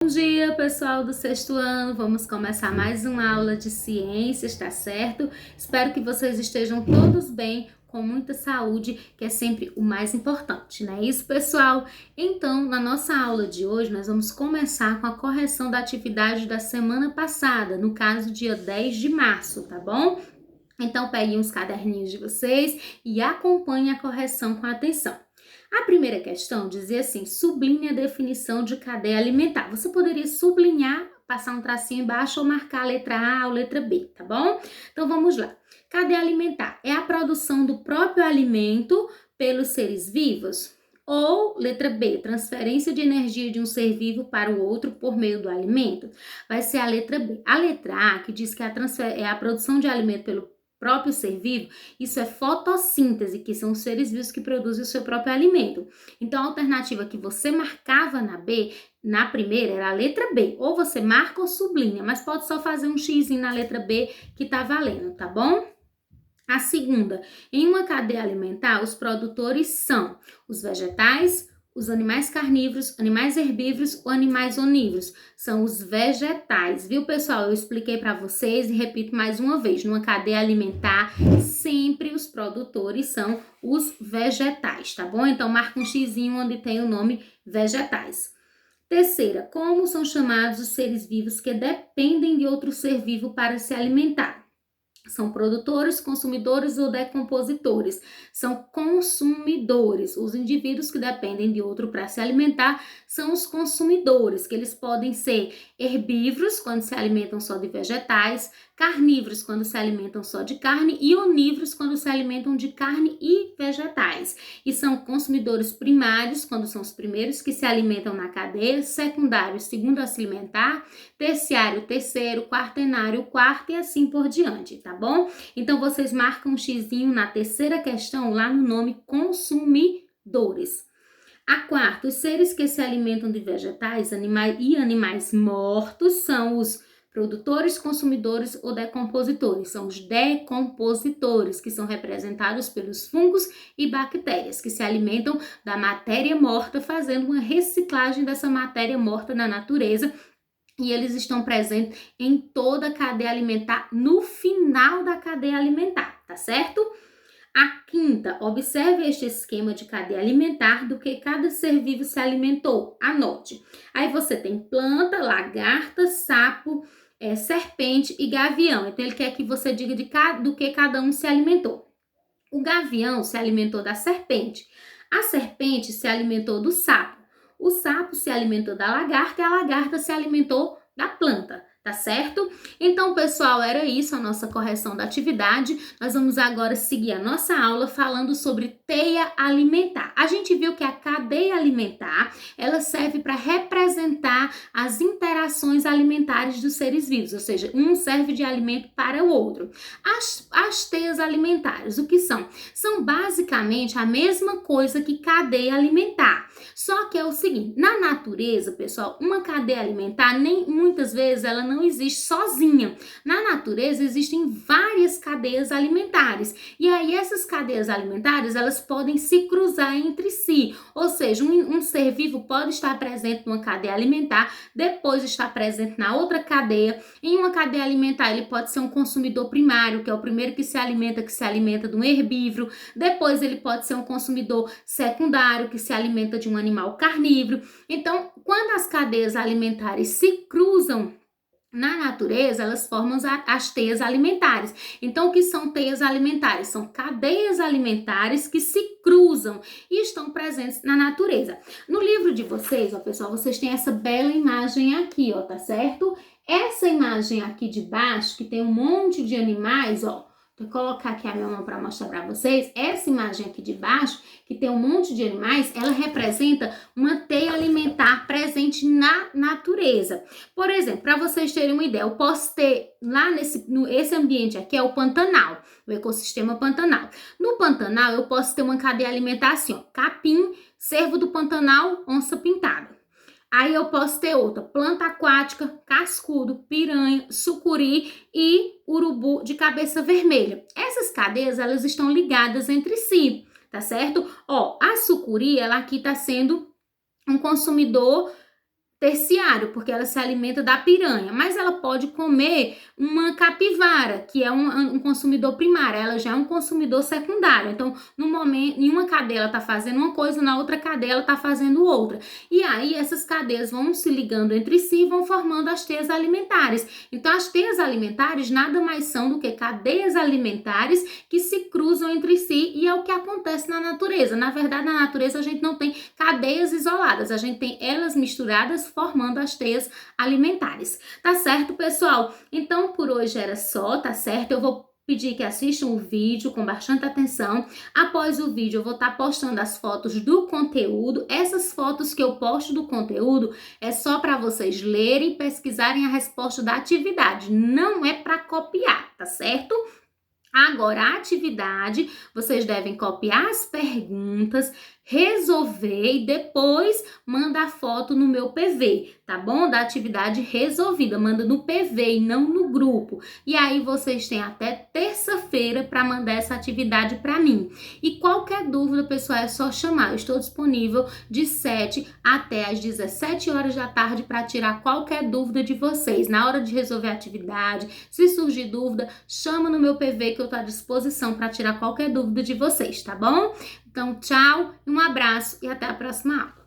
Bom dia, pessoal do sexto ano. Vamos começar mais uma aula de ciências, tá certo? Espero que vocês estejam todos bem, com muita saúde, que é sempre o mais importante, não é isso, pessoal? Então, na nossa aula de hoje, nós vamos começar com a correção da atividade da semana passada, no caso, dia 10 de março, tá bom? Então, peguem os caderninhos de vocês e acompanhem a correção com atenção. A primeira questão dizia assim: sublinhe a definição de cadeia alimentar. Você poderia sublinhar, passar um tracinho embaixo ou marcar a letra A ou letra B, tá bom? Então vamos lá. Cadeia alimentar é a produção do próprio alimento pelos seres vivos? Ou, letra B, transferência de energia de um ser vivo para o outro por meio do alimento? Vai ser a letra B. A letra A, que diz que é a produção de alimento pelo próprio ser vivo, isso é fotossíntese, que são os seres vivos que produzem o seu próprio alimento. Então, a alternativa que você marcava na B, na primeira, era a letra B. Ou você marca ou sublinha, mas pode só fazer um xizinho na letra B que tá valendo, tá bom? A segunda, em uma cadeia alimentar, os produtores são os vegetais, os animais carnívoros, animais herbívoros ou animais onívoros. São os vegetais, viu, pessoal? Eu expliquei para vocês e repito mais uma vez. Numa cadeia alimentar, sempre os produtores são os vegetais, tá bom? Então, marca um xizinho onde tem o nome vegetais. Terceira, como são chamados os seres vivos que dependem de outro ser vivo para se alimentar? São produtores, consumidores ou decompositores. São consumidores. Os indivíduos que dependem de outro para se alimentar são os consumidores, que eles podem ser herbívoros, quando se alimentam só de vegetais, carnívoros, quando se alimentam só de carne, e onívoros, quando se alimentam de carne e vegetais. E são consumidores primários, quando são os primeiros que se alimentam na cadeia, secundários, segundo a se alimentar, terciário, terceiro, quaternário, quarto e assim por diante, tá bom? Então, vocês marcam um xizinho na terceira questão, lá no nome consumidores. A quarta, os seres que se alimentam de vegetais e animais mortos são os produtores, consumidores ou decompositores. São os decompositores, que são representados pelos fungos e bactérias, que se alimentam da matéria morta, fazendo uma reciclagem dessa matéria morta na natureza. E eles estão presentes em toda a cadeia alimentar, no final da cadeia alimentar, tá certo? A quinta, observe este esquema de cadeia alimentar do que cada ser vivo se alimentou. Anote. Aí você tem planta, lagarta, sapo, serpente e gavião. Então ele quer que você diga do que cada um se alimentou. O gavião se alimentou da serpente. A serpente se alimentou do sapo. O sapo se alimentou da lagarta e a lagarta se alimentou da planta, tá certo? Então, pessoal, era isso a nossa correção da atividade. Nós vamos agora seguir a nossa aula falando sobre teia alimentar. A gente viu que a cadeia alimentar, ela serve para representar as interações alimentares dos seres vivos, ou seja, um serve de alimento para o outro. As teias alimentares, o que são? São basicamente a mesma coisa que cadeia alimentar. Só que é o seguinte, na natureza, pessoal, uma cadeia alimentar, muitas vezes ela não existe sozinha. Na natureza existem várias cadeias alimentares. E aí essas cadeias alimentares, elas podem se cruzar entre si. Ou seja, um ser vivo pode estar presente numa cadeia alimentar, depois estar presente na outra cadeia. Em uma cadeia alimentar, ele pode ser um consumidor primário, que é o primeiro que se alimenta de um herbívoro. Depois ele pode ser um consumidor secundário, que se alimenta de um animal carnívoro. Então, quando as cadeias alimentares se cruzam na natureza, elas formam as teias alimentares. Então, o que são teias alimentares? São cadeias alimentares que se cruzam e estão presentes na natureza. No livro de vocês, ó, pessoal, vocês têm essa bela imagem aqui, ó, tá certo? Essa imagem aqui de baixo, que tem um monte de animais, ó, vou colocar aqui a minha mão para mostrar para vocês. Essa imagem aqui de baixo, que tem um monte de animais, ela representa uma teia alimentar presente na natureza. Por exemplo, para vocês terem uma ideia, eu posso ter lá esse ambiente aqui é o Pantanal, o ecossistema Pantanal. No Pantanal, eu posso ter uma cadeia alimentar assim, ó, capim, cervo do Pantanal, onça pintada. Aí eu posso ter outra, planta aquática, cascudo, piranha, sucuri e urubu de cabeça vermelha. Essas cadeias, elas estão ligadas entre si, tá certo? Ó, a sucuri, ela aqui tá sendo um consumidor terciário, porque ela se alimenta da piranha, mas ela pode comer uma capivara, que é um consumidor primário, ela já é um consumidor secundário. Então, no momento, em uma cadeia ela está fazendo uma coisa, na outra cadeia ela está fazendo outra. E aí, essas cadeias vão se ligando entre si e vão formando as teias alimentares. Então, as teias alimentares nada mais são do que cadeias alimentares que se cruzam entre si, e é o que acontece na natureza. Na verdade, na natureza a gente não tem cadeias isoladas, a gente tem elas misturadas formando as teias alimentares. Tá certo, pessoal? Então, por hoje era só, tá certo? Eu vou pedir que assistam o vídeo com bastante atenção. Após o vídeo, eu vou estar postando as fotos do conteúdo. Essas fotos que eu posto do conteúdo é só para vocês lerem e pesquisarem a resposta da atividade. Não é para copiar, tá certo? Agora, a atividade, vocês devem copiar as perguntas, resolver e depois mandar foto no meu PV, tá bom? Da atividade resolvida, manda no PV e não no grupo. E aí vocês têm até terça-feira para mandar essa atividade para mim. E qualquer dúvida, pessoal, é só chamar. Eu estou disponível de 7 até as 17 horas da tarde para tirar qualquer dúvida de vocês. Na hora de resolver a atividade, se surgir dúvida, chama no meu PV que eu estou à disposição para tirar qualquer dúvida de vocês, tá bom? Então, tchau, um abraço e até a próxima aula.